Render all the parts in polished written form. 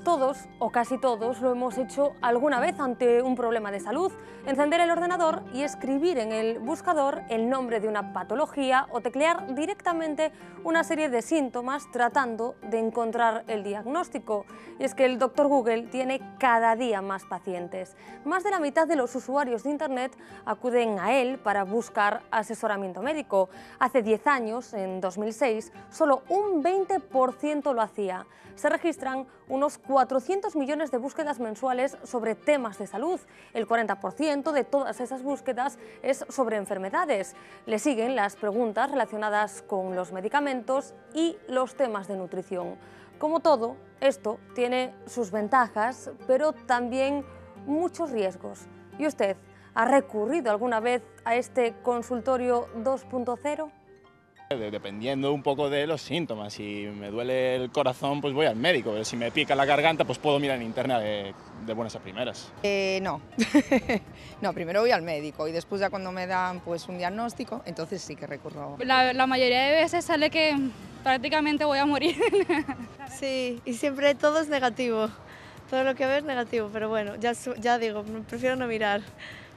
Todos, o casi todos, lo hemos hecho alguna vez ante un problema de salud. Encender el ordenador y escribir en el buscador el nombre de una patología o teclear directamente una serie de síntomas tratando de encontrar el diagnóstico. Y es que el Dr. Google tiene cada día más pacientes. Más de la mitad de los usuarios de Internet acuden a él para buscar asesoramiento médico. Hace 10 años, en 2006, solo un 20% lo hacía. Se registran unos 400 millones de búsquedas mensuales sobre temas de salud. El 40% de todas esas búsquedas es sobre enfermedades. Le siguen las preguntas relacionadas con los medicamentos y los temas de nutrición. Como todo, esto tiene sus ventajas, pero también muchos riesgos. ¿Y usted ha recurrido alguna vez a este consultorio 2.0? Dependiendo un poco de los síntomas, si me duele el corazón pues voy al médico, pero si me pica la garganta pues puedo mirar en internet de buenas a primeras. No, no, primero voy al médico y después ya cuando me dan pues un diagnóstico, entonces sí que recurro. La mayoría de veces sale que prácticamente voy a morir. Sí, y siempre todo es negativo, todo lo que veo es negativo, pero bueno, ya digo, prefiero no mirar.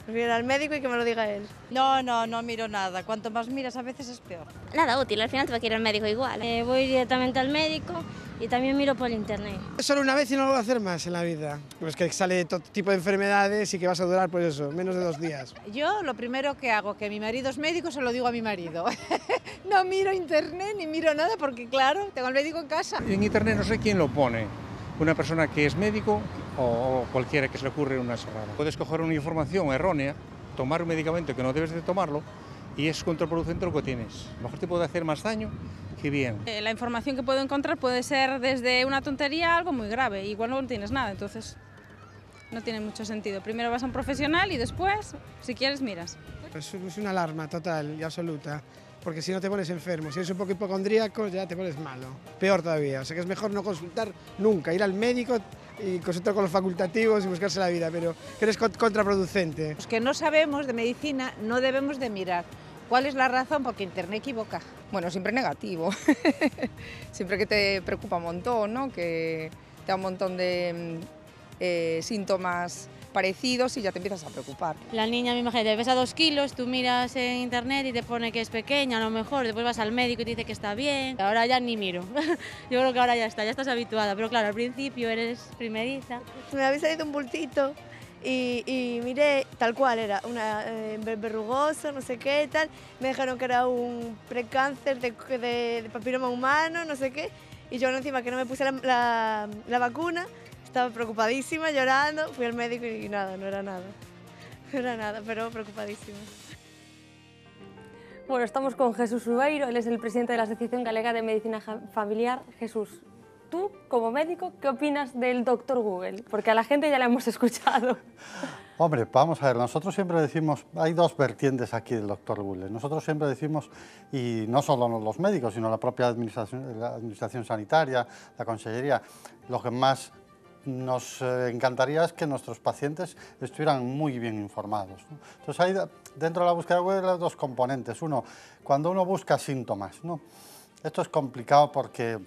Prefiero ir al médico y que me lo diga él. No miro nada. Cuanto más miras a veces es peor. Nada útil, al final te va a ir al médico igual. Voy directamente al médico y también miro por internet. Solo una vez y no lo voy a hacer más en la vida. Pues que sale todo tipo de enfermedades y que vas a durar pues eso, menos de 2 días. Yo lo primero que hago, que mi marido es médico, se lo digo a mi marido. No miro internet ni miro nada porque claro, tengo al médico en casa. En internet no sé quién lo pone. Una persona que es médico o cualquiera que se le ocurre una chorrada. Puedes coger una información errónea, tomar un medicamento que no debes de tomarlo y es contraproducente lo que tienes. A lo mejor te puede hacer más daño que bien. La información que puedo encontrar puede ser desde una tontería a algo muy grave, igual no tienes nada, entonces no tiene mucho sentido. Primero vas a un profesional y después, si quieres, miras. Es una alarma total y absoluta. Porque si no te pones enfermo, si eres un poco hipocondríaco ya te pones malo, peor todavía, o sea que es mejor no consultar nunca, ir al médico y consultar con los facultativos y buscarse la vida, pero que eres contraproducente. Los que no sabemos de medicina no debemos de mirar. ¿Cuál es la razón? Porque internet equivoca. Bueno, siempre negativo, siempre que te preocupa un montón, ¿no? Que te da un montón de síntomas parecidos y ya te empiezas a preocupar. La niña, me imagino, te pesa 2 kilos, tú miras en internet y te pone que es pequeña, a lo mejor, después vas al médico y te dice que está bien. Ahora ya ni miro. Yo creo que ahora ya estás habituada, pero claro, al principio eres primeriza. Me había salido un bultito y miré tal cual, era una verrugoso, no sé qué, tal. Me dijeron que era un precáncer de papiloma humano, no sé qué, y yo encima que no me puse la vacuna. Estaba preocupadísima, llorando, fui al médico y nada, no era nada, pero preocupadísima. Bueno, estamos con Jesús Ubeiro, él es el presidente de la Asociación Galega de Medicina Familiar. Jesús, tú, como médico, ¿qué opinas del Dr. Google? Porque a la gente ya la hemos escuchado. Hombre, vamos a ver, nosotros siempre decimos, hay 2 vertientes aquí del Dr. Google. Nosotros siempre decimos, y no solo los médicos, sino la propia administración sanitaria, la consellería, lo que más nos encantaría es que nuestros pacientes estuvieran muy bien informados, ¿no? Entonces, hay, dentro de la búsqueda web hay 2 componentes. Uno, cuando uno busca síntomas, ¿no? Esto es complicado porque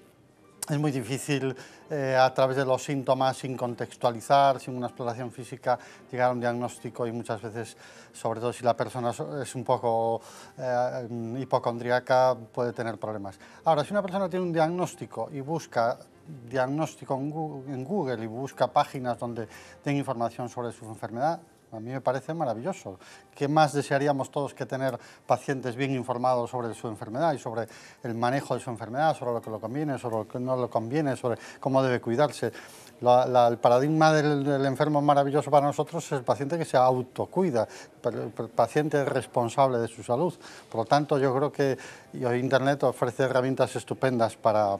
es muy difícil a través de los síntomas, sin contextualizar, sin una exploración física, llegar a un diagnóstico y muchas veces, sobre todo si la persona es un poco hipocondríaca, puede tener problemas. Ahora, si una persona tiene un diagnóstico y busca diagnóstico en Google y busca páginas donde den información sobre su enfermedad, a mí me parece maravilloso. ¿Qué más desearíamos todos que tener pacientes bien informados sobre su enfermedad y sobre el manejo de su enfermedad, sobre lo que le conviene, sobre lo que no le conviene, sobre cómo debe cuidarse? El paradigma del enfermo maravilloso para nosotros es el paciente que se autocuida, el paciente responsable de su salud. Por lo tanto, yo creo que hoy Internet ofrece herramientas estupendas para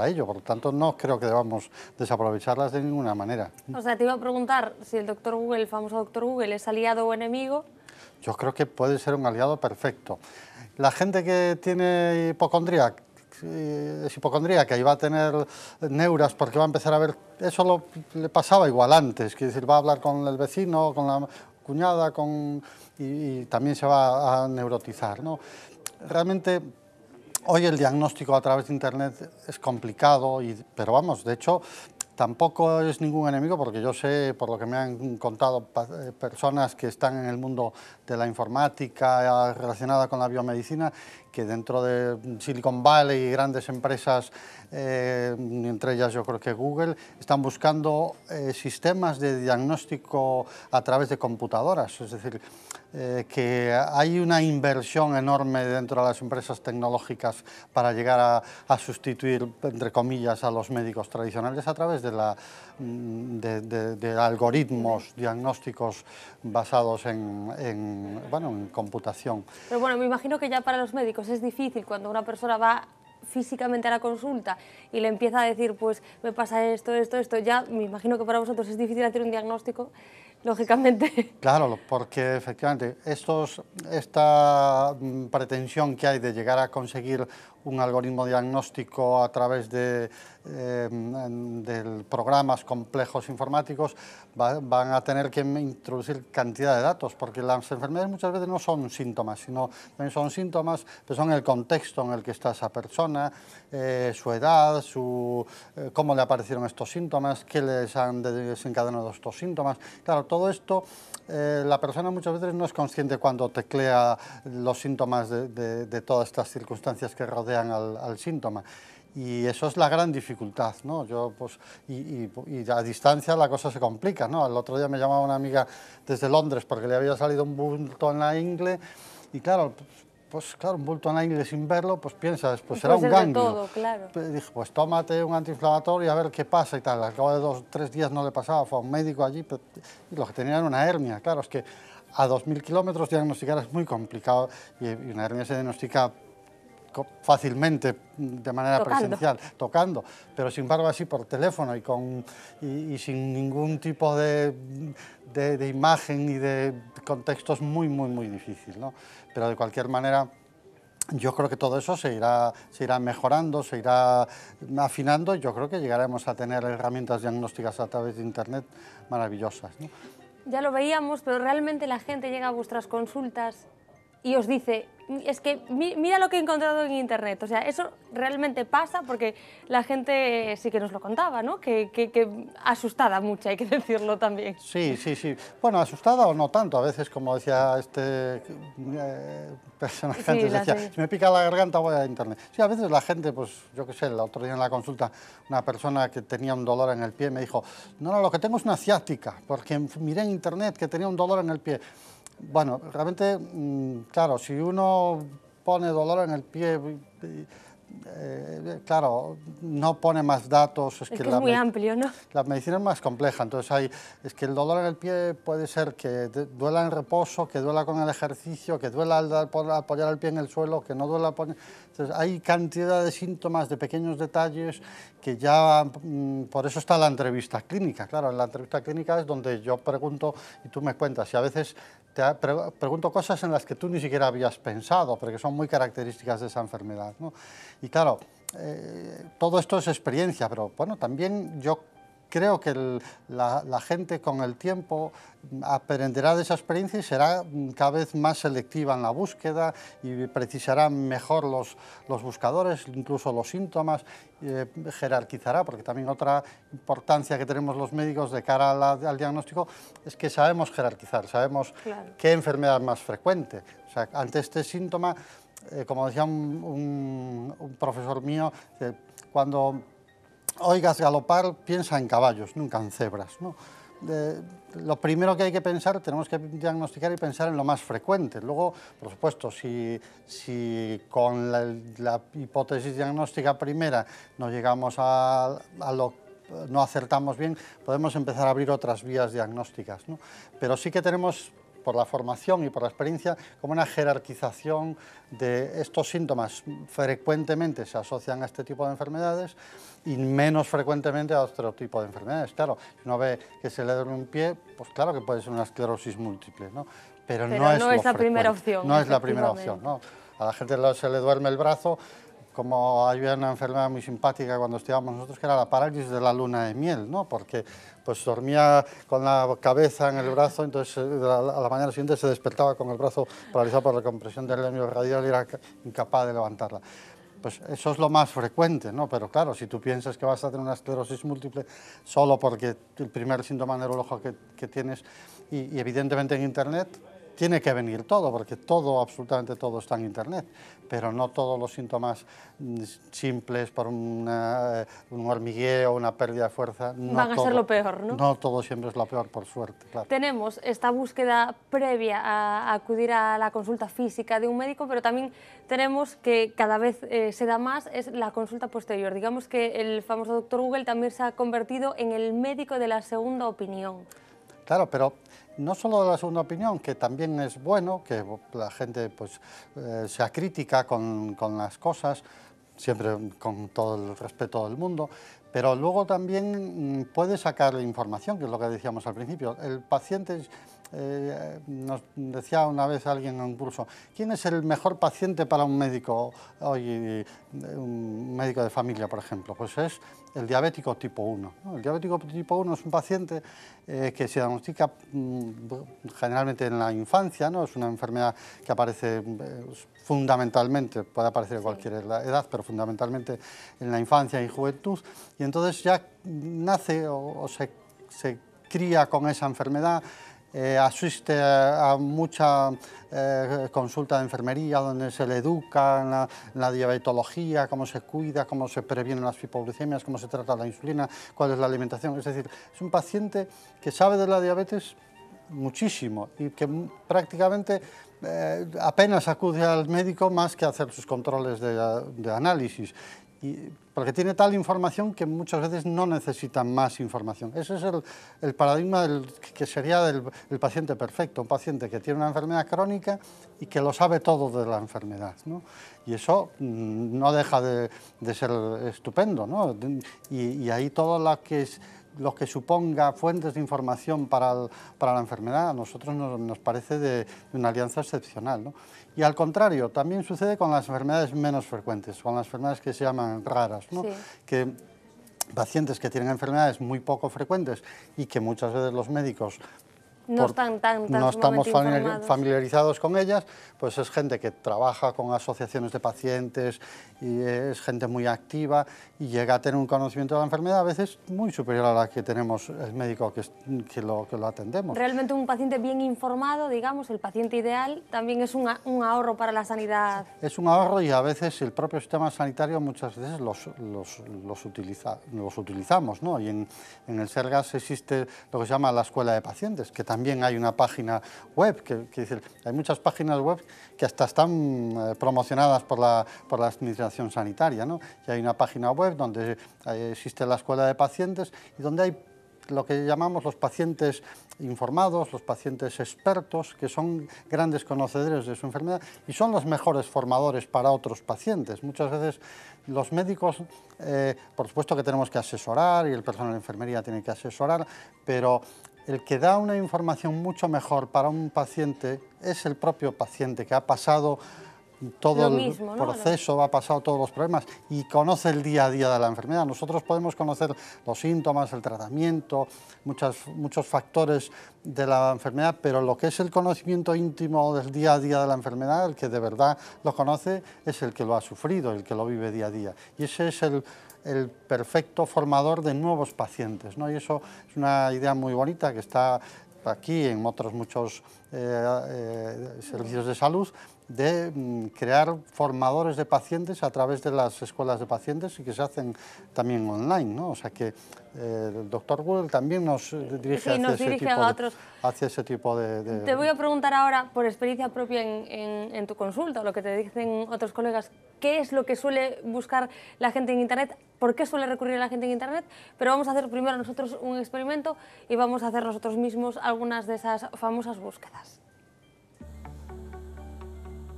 ello. Por lo tanto, no creo que debamos desaprovecharlas de ninguna manera. O sea, te iba a preguntar si el Dr. Google, el famoso Dr. Google, es aliado o enemigo. Yo creo que puede ser un aliado perfecto. La gente que tiene hipocondría, es hipocondríaca y va a tener neuras porque va a empezar a ver, eso le pasaba igual antes, que decir, va a hablar con el vecino, con la cuñada, y también se va a neurotizar, ¿no? Realmente hoy el diagnóstico a través de Internet es complicado, pero vamos, de hecho tampoco es ningún enemigo, porque yo sé, por lo que me han contado personas que están en el mundo de la informática relacionada con la biomedicina, que dentro de Silicon Valley y grandes empresas, entre ellas yo creo que Google, están buscando sistemas de diagnóstico a través de computadoras. Es decir, que hay una inversión enorme dentro de las empresas tecnológicas para llegar a sustituir, entre comillas, a los médicos tradicionales a través de algoritmos diagnósticos basados en computación. Pero bueno, me imagino que ya para los médicos es difícil cuando una persona va físicamente a la consulta y le empieza a decir, pues me pasa esto, ya me imagino que para vosotros es difícil hacer un diagnóstico, lógicamente. Claro, porque efectivamente esta pretensión que hay de llegar a conseguir un algoritmo diagnóstico a través de programas complejos informáticos van a tener que introducir cantidad de datos, porque las enfermedades muchas veces no son síntomas, sino también son síntomas, pero son el contexto en el que está esa persona, su edad, cómo le aparecieron estos síntomas, qué les han desencadenado estos síntomas. Claro, todo esto la persona muchas veces no es consciente cuando teclea los síntomas de todas estas circunstancias que rodean al síntoma. Y eso es la gran dificultad, ¿no? Y a distancia la cosa se complica, ¿no? El otro día me llamaba una amiga desde Londres porque le había salido un bulto en la ingle y claro, un bulto en la ingle sin verlo, pues piensas, pues será un ganglio. Todo, claro. Dije, pues tómate un antiinflamatorio a ver qué pasa y tal. Al cabo de 2 o 3 días no le pasaba, fue a un médico allí y lo que tenía era una hernia. Claro, es que a 2000 kilómetros diagnosticar es muy complicado y una hernia se diagnostica fácilmente de manera presencial, tocando, pero sin embargo así por teléfono y sin ningún tipo de imagen ni de contexto es muy difícil, ¿no? Pero de cualquier manera yo creo que todo eso se irá mejorando, se irá afinando y yo creo que llegaremos a tener herramientas diagnósticas a través de Internet maravillosas, ¿no? Ya lo veíamos, pero realmente la gente llega a vuestras consultas y os dice, es que mira lo que he encontrado en Internet. O sea, eso realmente pasa porque la gente sí que nos lo contaba, ¿no? Que asustada mucha, hay que decirlo también. Sí. Bueno, asustada o no tanto. A veces, como decía este personaje antes, decía, si me pica la garganta voy a Internet. Sí, a veces la gente, pues yo qué sé, el otro día en la consulta, una persona que tenía un dolor en el pie me dijo, no, lo que tengo es una ciática, porque miré en Internet que tenía un dolor en el pie. Bueno, realmente, claro, si uno pone dolor en el pie, claro, no pone más datos. Es que es muy amplio, ¿no? La medicina es más compleja, entonces es que el dolor en el pie puede ser que duela en reposo, que duela con el ejercicio, que duela al apoyar el pie en el suelo, que no duela... Entonces hay cantidad de síntomas, de pequeños detalles que ya... por eso está la entrevista clínica. Claro, en la entrevista clínica es donde yo pregunto y tú me cuentas, y a veces pregunto cosas en las que tú ni siquiera habías pensado, pero que son muy características de esa enfermedad, ¿no? Y claro, todo esto es experiencia, pero bueno, también yo creo que la gente con el tiempo aprenderá de esa experiencia y será cada vez más selectiva en la búsqueda y precisará mejor los buscadores, incluso los síntomas, jerarquizará, porque también otra importancia que tenemos los médicos de cara al diagnóstico es que sabemos jerarquizar, sabemos qué enfermedad es más frecuente. O sea, ante este síntoma, como decía un profesor mío, cuando oigas galopar, piensa en caballos, nunca en cebras, ¿no? Lo primero que hay que pensar, tenemos que diagnosticar y pensar en lo más frecuente. Luego, por supuesto, si con la hipótesis diagnóstica primera no llegamos no acertamos bien, podemos empezar a abrir otras vías diagnósticas, ¿no? Pero sí que tenemos, por la formación y por la experiencia, como una jerarquización de estos síntomas. Frecuentemente se asocian a este tipo de enfermedades y menos frecuentemente a otro tipo de enfermedades. Claro, si uno ve que se le duele un pie, pues claro que puede ser una esclerosis múltiple, ¿no? Pero no es la primera opción. No es la primera opción, ¿no? A la gente se le duerme el brazo, como había una enfermedad muy simpática cuando estudiábamos nosotros, que era la parálisis de la luna de miel, ¿no? Porque pues dormía con la cabeza en el brazo, entonces a la mañana siguiente se despertaba con el brazo paralizado por la compresión del nervio radial y era incapaz de levantarla. pues eso es lo más frecuente, ¿no? Pero claro, si tú piensas que vas a tener una esclerosis múltiple solo porque el primer síntoma neurológico que tienes, y evidentemente en Internet tiene que venir todo, porque todo, absolutamente todo está en Internet, pero no todos los síntomas simples por un hormigueo, una pérdida de fuerza, no van a ser lo peor, ¿no? No todo siempre es lo peor, por suerte, claro. Tenemos esta búsqueda previa a acudir a la consulta física de un médico, pero también tenemos que cada vez se da más, es la consulta posterior. Digamos que el famoso doctor Google también se ha convertido en el médico de la segunda opinión. Claro, pero no solo de la segunda opinión, que también es bueno, que la gente pues, sea crítica con las cosas, siempre con todo el respeto del mundo, pero luego también puede sacar información, que es lo que decíamos al principio. El paciente, nos decía una vez alguien en un curso, ¿quién es el mejor paciente para un médico hoy, un médico de familia, por ejemplo? Pues es el diabético tipo 1. ¿no? El diabético tipo 1 es un paciente que se diagnostica generalmente en la infancia, ¿no? Es una enfermedad que aparece fundamentalmente, puede aparecer en cualquier edad, pero fundamentalmente en la infancia y juventud, y entonces ya nace o se cría con esa enfermedad, asiste a mucha consulta de enfermería donde se le educa en la diabetología, cómo se cuida, cómo se previenen las hipoglucemias, cómo se trata la insulina, cuál es la alimentación. Es decir, es un paciente que sabe de la diabetes muchísimo y que prácticamente apenas acude al médico más que a hacer sus controles de análisis. Porque tiene tal información que muchas veces no necesitan más información. Ese es el paradigma que sería del paciente perfecto, un paciente que tiene una enfermedad crónica y que lo sabe todo de la enfermedad, ¿no? Y eso no deja de ser estupendo, ¿no? Y ahí todo lo que suponga fuentes de información para la enfermedad, a nosotros nos parece de una alianza excepcional, ¿no? Y al contrario, también sucede con las enfermedades menos frecuentes, con las enfermedades que se llaman raras, ¿no? Sí. Que pacientes que tienen enfermedades muy poco frecuentes y que muchas veces los médicos no estamos familiarizados con ellas, pues es gente que trabaja con asociaciones de pacientes y es gente muy activa y llega a tener un conocimiento de la enfermedad a veces muy superior a la que tenemos el médico que lo atendemos. Realmente un paciente bien informado, digamos, el paciente ideal, también es un ahorro para la sanidad. Es un ahorro y a veces el propio sistema sanitario muchas veces los utilizamos, ¿no? Y en el Sergas existe lo que se llama la escuela de pacientes, que también hay una página web, que dice, hay muchas páginas web que hasta están promocionadas por la administración sanitaria, ¿no? Y hay una página web donde existe la escuela de pacientes y donde hay lo que llamamos los pacientes informados, los pacientes expertos, que son grandes conocedores de su enfermedad y son los mejores formadores para otros pacientes. Muchas veces los médicos, por supuesto que tenemos que asesorar y el personal de enfermería tiene que asesorar, pero el que da una información mucho mejor para un paciente es el propio paciente que ha pasado todo el proceso, ha pasado todos los problemas y conoce el día a día de la enfermedad. Nosotros podemos conocer los síntomas, el tratamiento, muchos factores de la enfermedad, pero lo que es el conocimiento íntimo del día a día de la enfermedad, el que de verdad lo conoce, es el que lo ha sufrido, el que lo vive día a día. Y ese es el perfecto formador de nuevos pacientes, ¿no? Y eso es una idea muy bonita que está aquí en otros muchos servicios de salud, de crear formadores de pacientes a través de las escuelas de pacientes y que se hacen también online, ¿no? O sea que el doctor Google también nos dirige, hacia ese tipo de... Te voy a preguntar ahora, por experiencia propia en tu consulta, lo que te dicen otros colegas, ¿qué es lo que suele buscar la gente en Internet? ¿Por qué suele recurrir a la gente en Internet? Pero vamos a hacer primero nosotros un experimento y vamos a hacer nosotros mismos algunas de esas famosas búsquedas.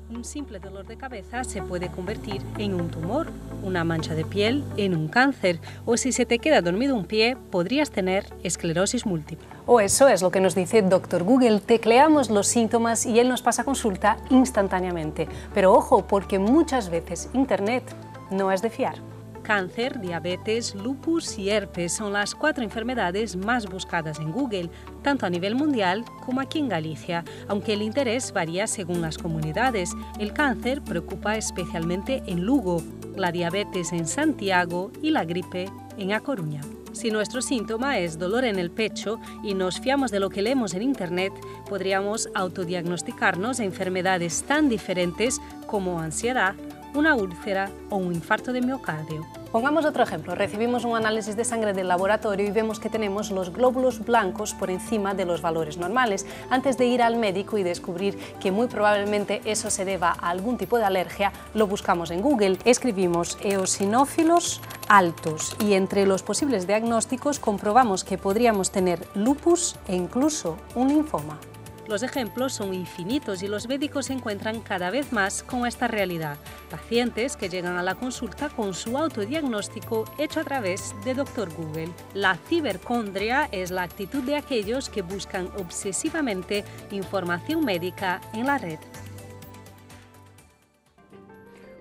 Un simple dolor de cabeza se puede convertir en un tumor, una mancha de piel en un cáncer, o si se te queda dormido un pie, podrías tener esclerosis múltiple. O eso es lo que nos dice Dr. Google. Tecleamos los síntomas y él nos pasa consulta instantáneamente. Pero ojo, porque muchas veces Internet no es de fiar. Cáncer, diabetes, lupus y herpes son las 4 enfermedades más buscadas en Google, tanto a nivel mundial como aquí en Galicia, aunque el interés varía según las comunidades. El cáncer preocupa especialmente en Lugo. la diabetes en Santiago y la gripe en A Coruña. Si nuestro síntoma es dolor en el pecho y nos fiamos de lo que leemos en Internet, podríamos autodiagnosticarnos enfermedades tan diferentes como ansiedad, una úlcera o un infarto de miocardio. Pongamos otro ejemplo. Recibimos un análisis de sangre del laboratorio y vemos que tenemos los glóbulos blancos por encima de los valores normales. Antes de ir al médico y descubrir que muy probablemente eso se deba a algún tipo de alergia, lo buscamos en Google. Escribimos eosinófilos altos y entre los posibles diagnósticos comprobamos que podríamos tener lupus e incluso un linfoma. Los ejemplos son infinitos y los médicos se encuentran cada vez más con esta realidad. Pacientes que llegan a la consulta con su autodiagnóstico hecho a través de Dr. Google. La cibercondria es la actitud de aquellos que buscan obsesivamente información médica en la red.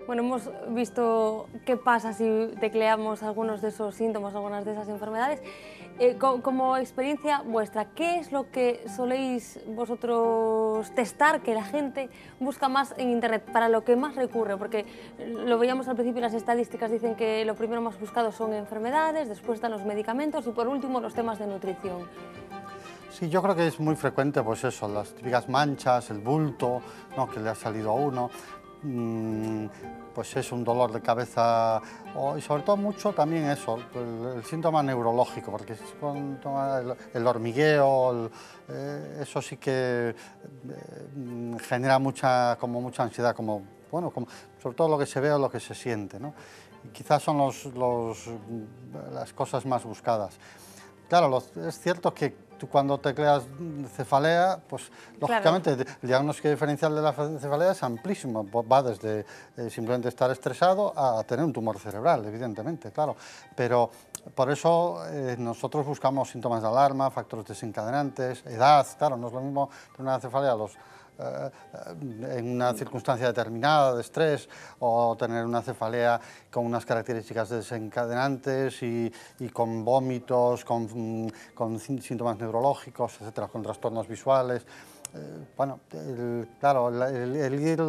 Bueno, hemos visto qué pasa si tecleamos algunos de esos síntomas, algunas de esas enfermedades. Como experiencia vuestra, ¿qué es lo que soléis vosotros testar que la gente busca más en Internet, para lo que más recurre? Porque lo veíamos al principio, las estadísticas dicen que lo primero más buscado son enfermedades, después están los medicamentos y por último los temas de nutrición. Sí, yo creo que es muy frecuente, pues eso, las típicas manchas, el bulto, ¿no?, que le ha salido a uno. Pues es un dolor de cabeza y sobre todo mucho también eso, el síntoma neurológico, porque es el hormigueo, eso sí que genera mucha ansiedad, sobre todo lo que se ve o lo que se siente, ¿no? Y quizás son las cosas más buscadas. Claro, es cierto que tú cuando tecleas cefalea, pues lógicamente el diagnóstico diferencial de la cefalea es amplísimo, va desde simplemente estar estresado a tener un tumor cerebral, evidentemente, claro. Pero por eso nosotros buscamos síntomas de alarma, factores desencadenantes, edad, claro, no es lo mismo tener una cefalea en una circunstancia determinada de estrés o tener una cefalea con unas características desencadenantes y con vómitos, con síntomas neurológicos, etcétera, con trastornos visuales. Bueno, claro, el ir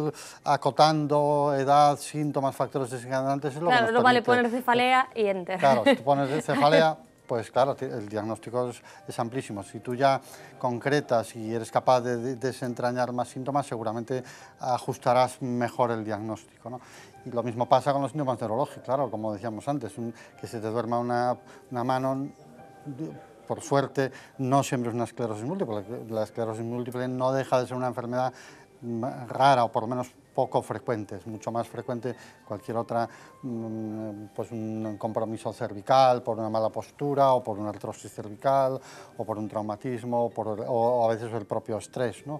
acotando edad, síntomas, factores desencadenantes es lo que nos no vale permite, poner cefalea y enter. Claro, si tú pones cefalea, pues claro, el diagnóstico es amplísimo. Si tú ya concretas y eres capaz de desentrañar más síntomas, seguramente ajustarás mejor el diagnóstico, ¿no? Y lo mismo pasa con los síntomas neurológicos, claro, como decíamos antes, que se te duerma una mano. Por suerte, no siempre es una esclerosis múltiple. La esclerosis múltiple no deja de ser una enfermedad rara o por lo menos poco frecuente, es mucho más frecuente cualquier otra, pues un compromiso cervical, por una mala postura o por una artrosis cervical o por un traumatismo o a veces el propio estrés, ¿no?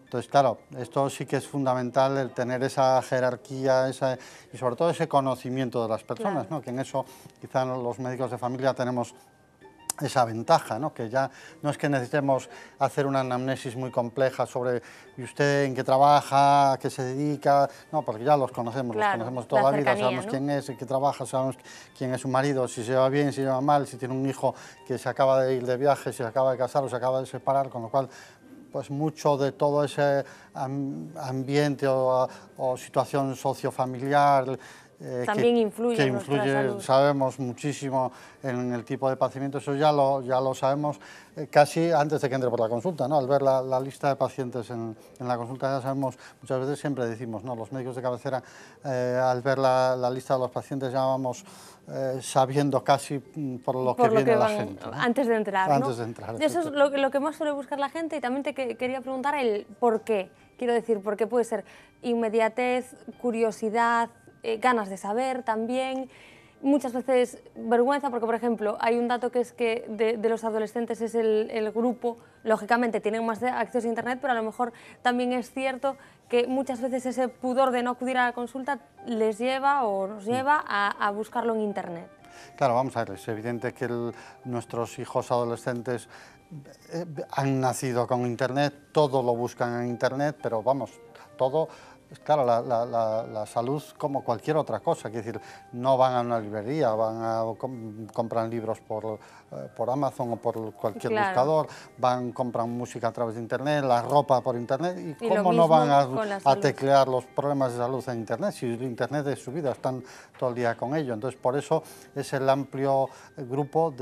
Entonces, claro, esto sí que es fundamental, el tener esa jerarquía y sobre todo ese conocimiento de las personas, claro, ¿no? Que en eso quizá los médicos de familia tenemos esa ventaja, ¿no? Que ya no es que necesitemos hacer una anamnesis muy compleja sobre ¿y usted en qué trabaja, a qué se dedica? No, porque ya los conocemos, claro, los conocemos toda la vida, sabemos, ¿no?, quién es, en qué trabaja, sabemos quién es su marido, si se lleva bien, si se lleva mal, si tiene un hijo que se acaba de ir de viaje, si se acaba de casar o se acaba de separar, con lo cual pues mucho de todo ese ambiente o situación sociofamiliar también influye, sabemos muchísimo en el tipo de padecimiento, eso ya lo sabemos casi antes de que entre por la consulta, ¿no? Al ver la lista de pacientes en la consulta ya sabemos, muchas veces siempre decimos, ¿no?, los médicos de cabecera, al ver la lista de los pacientes ya vamos sabiendo casi por lo que viene la gente, ¿no? Antes de entrar, antes de entrar, eso es lo que más suele buscar la gente. Y también te quería preguntar el por qué. Quiero decir, porque puede ser inmediatez, curiosidad, ganas de saber también, muchas veces vergüenza, porque por ejemplo hay un dato que es que de los adolescentes es el grupo, lógicamente tienen más acceso a Internet, pero a lo mejor también es cierto que muchas veces ese pudor de no acudir a la consulta les lleva o nos lleva a buscarlo en Internet. Claro, vamos a ver, es evidente que nuestros hijos adolescentes han nacido con Internet, todo lo buscan en Internet, pero vamos, todo claro, la salud como cualquier otra cosa, es decir, no van a una librería, compran libros por Amazon o por cualquier buscador, compran música a través de Internet, la ropa por Internet, y cómo no van a teclear los problemas de salud en Internet, si Internet es su vida, están todo el día con ello. Entonces, por eso es el amplio grupo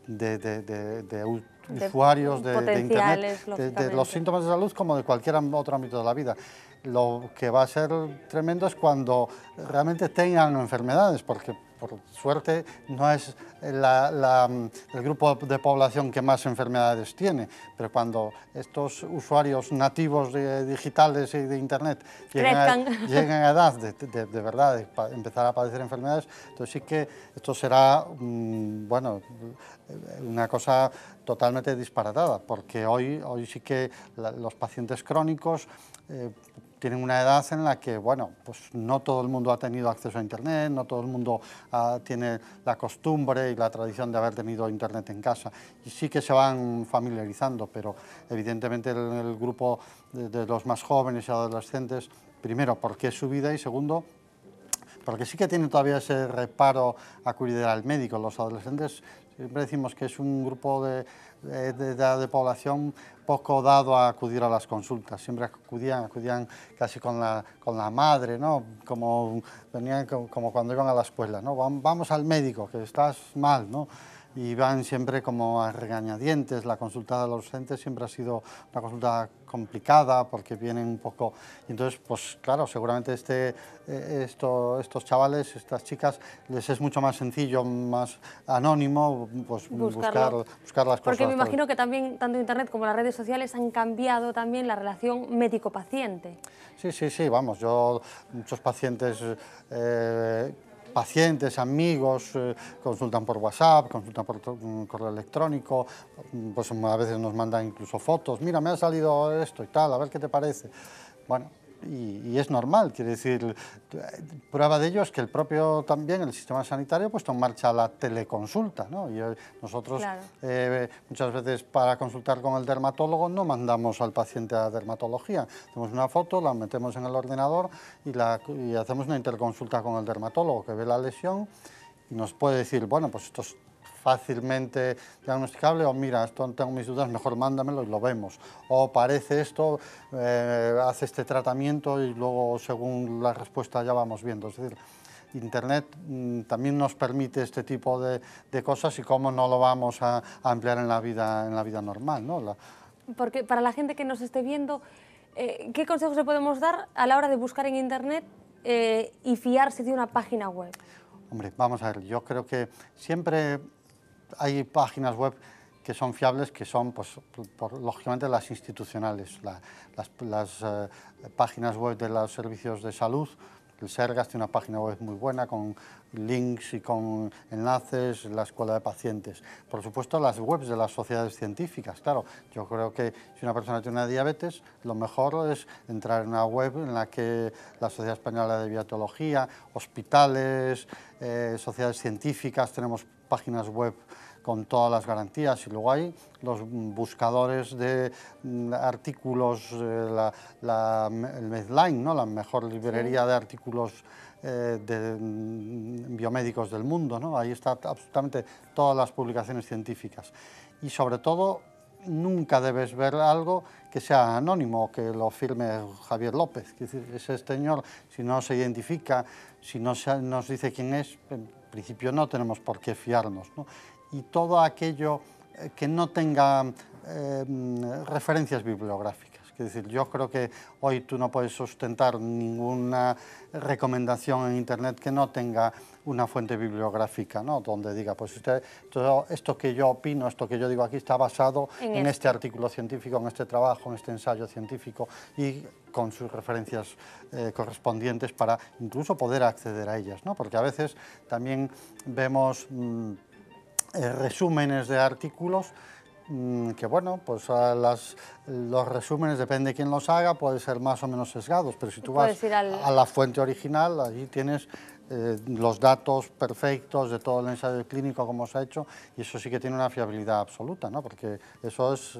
de usuarios de Internet, de los síntomas de salud como de cualquier otro ámbito de la vida. Lo que va a ser tremendo es cuando realmente tengan enfermedades, porque por suerte no es el grupo de población que más enfermedades tiene, pero cuando estos usuarios nativos digitales y de Internet lleguen a edad de verdad de empezar a padecer enfermedades, entonces sí que esto será bueno, una cosa totalmente disparatada, porque hoy sí que los pacientes crónicos tienen una edad en la que, bueno, pues no todo el mundo ha tenido acceso a Internet, no todo el mundo tiene la costumbre y la tradición de haber tenido Internet en casa, y sí que se van familiarizando, pero evidentemente el grupo de los más jóvenes y adolescentes, primero porque es su vida y segundo porque sí que tienen todavía ese reparo a acudir al médico. Los adolescentes siempre decimos que es un grupo de población poco dado a acudir a las consultas. Siempre acudían casi con la madre, ¿no? Venían como cuando iban a la escuela, ¿no? Vamos al médico, que estás mal, ¿no? Y van siempre como a regañadientes. La consulta de adolescentes siempre ha sido una consulta complicada porque vienen un poco... Y entonces, pues claro, seguramente estos chavales, estas chicas, les es mucho más sencillo, más anónimo, pues buscar las cosas. Porque me imagino que también, tanto Internet como las redes sociales han cambiado también la relación médico-paciente. Sí, vamos, muchos pacientes... amigos, consultan por WhatsApp, consultan por correo electrónico, pues a veces nos mandan incluso fotos, mira, me ha salido esto y tal, a ver qué te parece. Bueno, y es normal, quiere decir, prueba de ello es que el sistema sanitario ha puesto en marcha la teleconsulta, ¿no? Y nosotros muchas veces para consultar con el dermatólogo no mandamos al paciente a dermatología, hacemos una foto, la metemos en el ordenador y hacemos una interconsulta con el dermatólogo que ve la lesión y nos puede decir, bueno, pues esto es fácilmente diagnosticable, o mira, esto tengo mis dudas, mejor mándamelo y lo vemos. O parece esto, hace este tratamiento y luego según la respuesta ya vamos viendo. Es decir, Internet también nos permite este tipo de cosas y cómo no lo vamos a emplear en la vida normal, ¿no? Porque para la gente que nos esté viendo, ¿qué consejos le podemos dar a la hora de buscar en Internet y fiarse de una página web? Hombre, vamos a ver, yo creo que siempre hay páginas web que son fiables, que son, pues, lógicamente, las institucionales, las páginas web de los servicios de salud. El Sergas tiene una página web muy buena con links y con enlaces, la escuela de pacientes. Por supuesto, las webs de las sociedades científicas. Claro, yo creo que si una persona tiene una diabetes, lo mejor es entrar en una web en la que la Sociedad Española de Diabetología, hospitales, sociedades científicas, tenemos páginas web con todas las garantías, y luego hay los buscadores de artículos, el Medline, ¿no? La mejor librería de artículos biomédicos del mundo, ¿no? Ahí está absolutamente todas las publicaciones científicas. Y sobre todo, nunca debes ver algo que sea anónimo o que lo firme Javier López. Es decir, ese señor, si no se identifica, si no nos dice quién es, en principio no tenemos por qué fiarnos, ¿no? Y todo aquello que no tenga referencias bibliográficas. Es decir, yo creo que hoy tú no puedes sustentar ninguna recomendación en Internet que no tenga una fuente bibliográfica, ¿no? Donde diga, pues esto que yo opino, esto que yo digo aquí está basado en este artículo científico, en este trabajo, en este ensayo científico y con sus referencias correspondientes para incluso poder acceder a ellas, ¿no? Porque a veces también vemos resúmenes de artículos que, bueno, pues los resúmenes, depende de quién los haga, pueden ser más o menos sesgados, pero si tú vas a la fuente original, allí tienes los datos perfectos de todo el ensayo clínico como se ha hecho, y eso sí que tiene una fiabilidad absoluta, ¿no? Porque eso es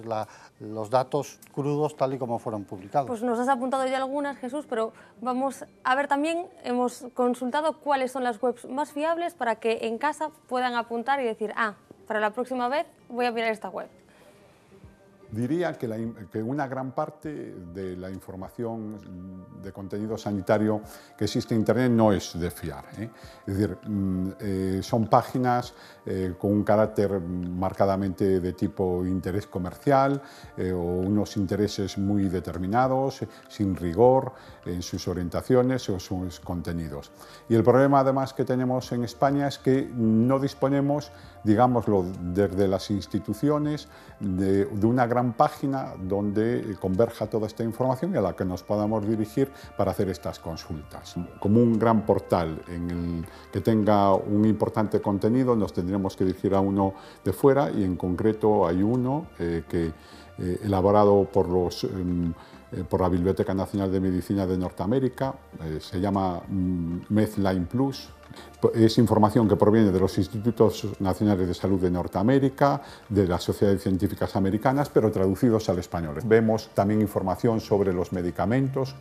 los datos crudos tal y como fueron publicados. Pues nos has apuntado ya algunas, Jesús, pero vamos a ver también, hemos consultado cuáles son las webs más fiables para que en casa puedan apuntar y decir, para la próxima vez voy a mirar esta web. Diría que una gran parte de la información de contenido sanitario que existe en Internet no es de fiar, ¿eh? Es decir, son páginas con un carácter marcadamente de tipo interés comercial o unos intereses muy determinados, sin rigor en sus orientaciones o sus contenidos. Y el problema además que tenemos en España es que no disponemos, digámoslo, desde las instituciones de una gran página donde converja toda esta información y a la que nos podamos dirigir para hacer estas consultas. Como un gran portal en el que tenga un importante contenido, nos tendremos que dirigir a uno de fuera, y en concreto hay uno elaborado por la Biblioteca Nacional de Medicina de Norteamérica, se llama Medline Plus. Es información que proviene de los Institutos Nacionales de Salud de Norteamérica, de las sociedades científicas americanas, pero traducidos al español. Vemos también información sobre los medicamentos,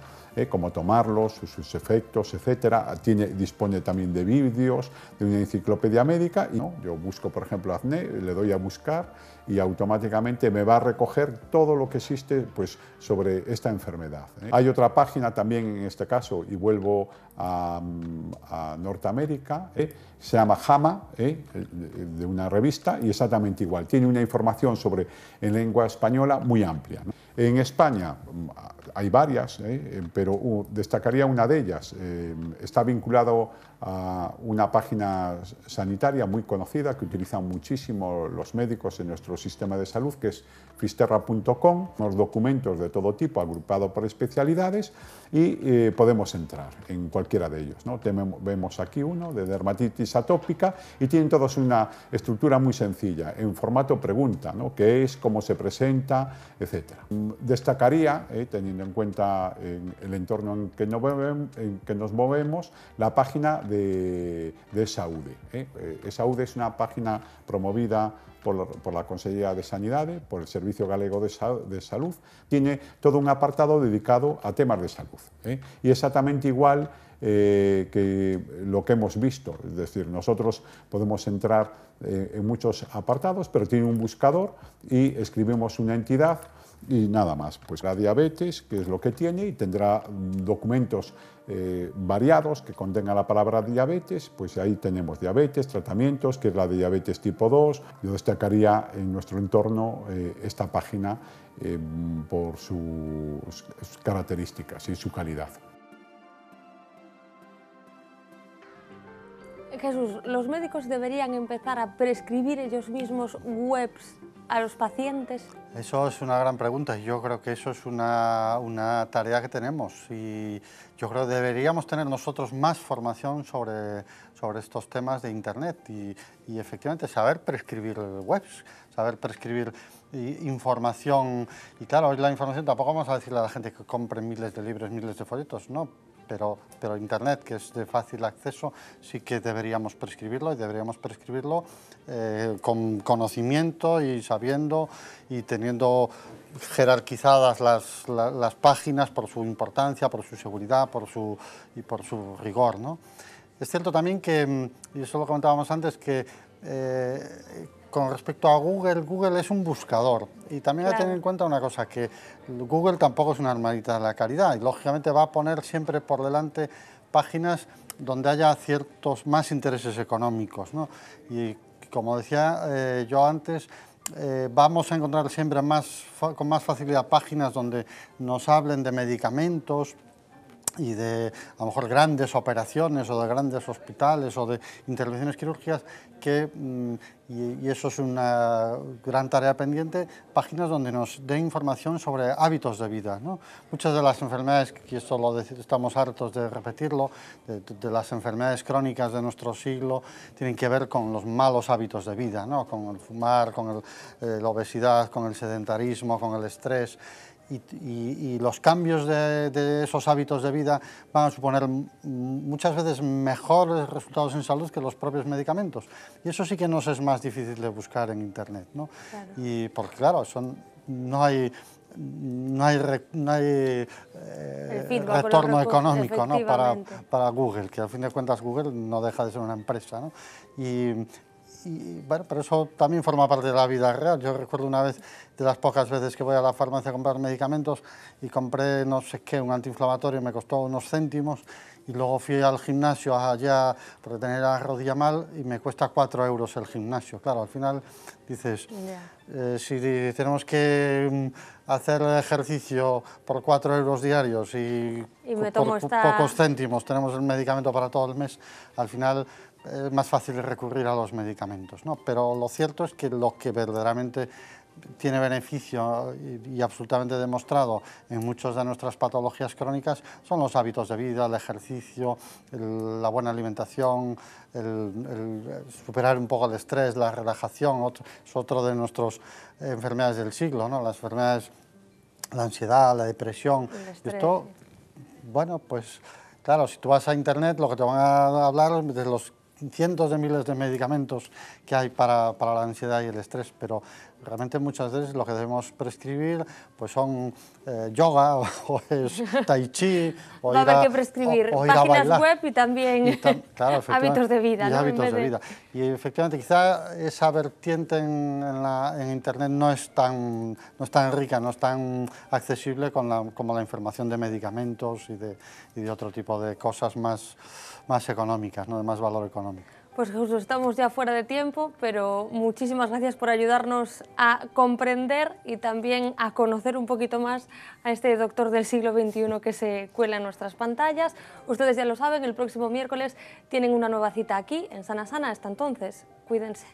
cómo tomarlos, sus efectos, etc. Dispone también de vídeos, de una enciclopedia médica. Y, ¿no? Yo busco, por ejemplo, acné, le doy a buscar y automáticamente me va a recoger todo lo que existe pues, sobre esta enfermedad. Hay otra página también en este caso, y vuelvo a Norteamérica, se llama JAMA, de una revista, y exactamente igual. Tiene una información en lengua española muy amplia, ¿no? En España hay varias, pero destacaría una de ellas. Está vinculado a una página sanitaria muy conocida que utilizan muchísimo los médicos en nuestro sistema de salud, que es fisterra.com, unos documentos de todo tipo agrupados por especialidades, y podemos entrar en cualquiera de ellos, ¿no? Vemos aquí uno de dermatitis atópica y tienen todos una estructura muy sencilla, en formato pregunta, ¿no? ¿Qué es? ¿Cómo se presenta? Etcétera. Destacaría, teniendo en cuenta el entorno en que nos movemos, la página de ESAUDE. ESAUDE es una página promovida por la Consellería de Sanidade, por el Servicio Galego de Salud. Tiene todo un apartado dedicado a temas de salud, y exactamente igual que lo que hemos visto. Es decir, nosotros podemos entrar en muchos apartados, pero tiene un buscador y escribimos una entidad y nada más. Pues la diabetes, que es lo que tiene, y tendrá documentos variados que contengan la palabra diabetes. Pues ahí tenemos diabetes, tratamientos, que es la de diabetes tipo 2. Yo destacaría en nuestro entorno esta página por sus características y su calidad. Jesús, ¿los médicos deberían empezar a prescribir ellos mismos webs a los pacientes? Eso es una gran pregunta, y yo creo que eso es una tarea que tenemos, y yo creo que deberíamos tener nosotros más formación sobre estos temas de Internet y efectivamente saber prescribir webs, saber prescribir información. Y claro, hoy la información tampoco vamos a decirle a la gente que compre miles de libros, miles de folletos, no. Pero Internet, que es de fácil acceso, sí que deberíamos prescribirlo, y deberíamos prescribirlo con conocimiento y sabiendo y teniendo jerarquizadas las páginas por su importancia, por su seguridad y por su rigor, ¿no? Es cierto también que, y eso lo comentábamos antes, que con respecto a Google es un buscador, y también hay que tener en cuenta una cosa, que Google tampoco es una hermanita de la caridad, y lógicamente va a poner siempre por delante páginas donde haya ciertos más intereses económicos, ¿no? Y como decía yo antes, vamos a encontrar siempre con más facilidad páginas donde nos hablen de medicamentos y de, a lo mejor, grandes operaciones o de grandes hospitales o de intervenciones quirúrgicas, y eso es una gran tarea pendiente, páginas donde nos dé información sobre hábitos de vida, ¿no? Muchas de las enfermedades, y esto estamos hartos de repetirlo, de las enfermedades crónicas de nuestro siglo, tienen que ver con los malos hábitos de vida, ¿no? Con el fumar, con la obesidad, con el sedentarismo, con el estrés. y los cambios de esos hábitos de vida van a suponer muchas veces mejores resultados en salud que los propios medicamentos. Y eso sí que nos es más difícil de buscar en Internet, ¿no? Claro. Y porque claro, no hay retorno económico, ¿no? para Google, que al fin de cuentas Google no deja de ser una empresa, ¿no? Y bueno, pero eso también forma parte de la vida real. Yo recuerdo una vez, de las pocas veces que voy a la farmacia a comprar medicamentos, y compré no sé qué, un antiinflamatorio, me costó unos céntimos, y luego fui al gimnasio allá porque tenía la rodilla mal y me cuesta 4 euros el gimnasio. Claro, al final dices, si tenemos que hacer ejercicio por 4 euros diarios y por pocos céntimos tenemos el medicamento para todo el mes, al final es más fácil recurrir a los medicamentos, ¿no? Pero lo cierto es que lo que verdaderamente tiene beneficio y absolutamente demostrado en muchas de nuestras patologías crónicas son los hábitos de vida, el ejercicio, la buena alimentación, el superar un poco el estrés, la relajación. Es otro de nuestras enfermedades del siglo, ¿no? Las enfermedades, la ansiedad, la depresión. Y esto, bueno, pues claro, si tú vas a Internet lo que te van a hablar es de los cientos de miles de medicamentos que hay para la ansiedad y el estrés, pero realmente muchas veces lo que debemos prescribir pues son yoga o es tai chi o va a haber que prescribir páginas web y también claro, hábitos de vida, ¿no? Hábitos de vida. Y efectivamente quizá esa vertiente en Internet no es tan rica, no es tan accesible como la información de medicamentos y de otro tipo de cosas más económicas, ¿no? De más valor económico. Pues Jesús, estamos ya fuera de tiempo, pero muchísimas gracias por ayudarnos a comprender y también a conocer un poquito más a este doctor del siglo XXI que se cuela en nuestras pantallas. Ustedes ya lo saben, el próximo miércoles tienen una nueva cita aquí en Sana Sana. Hasta entonces, cuídense.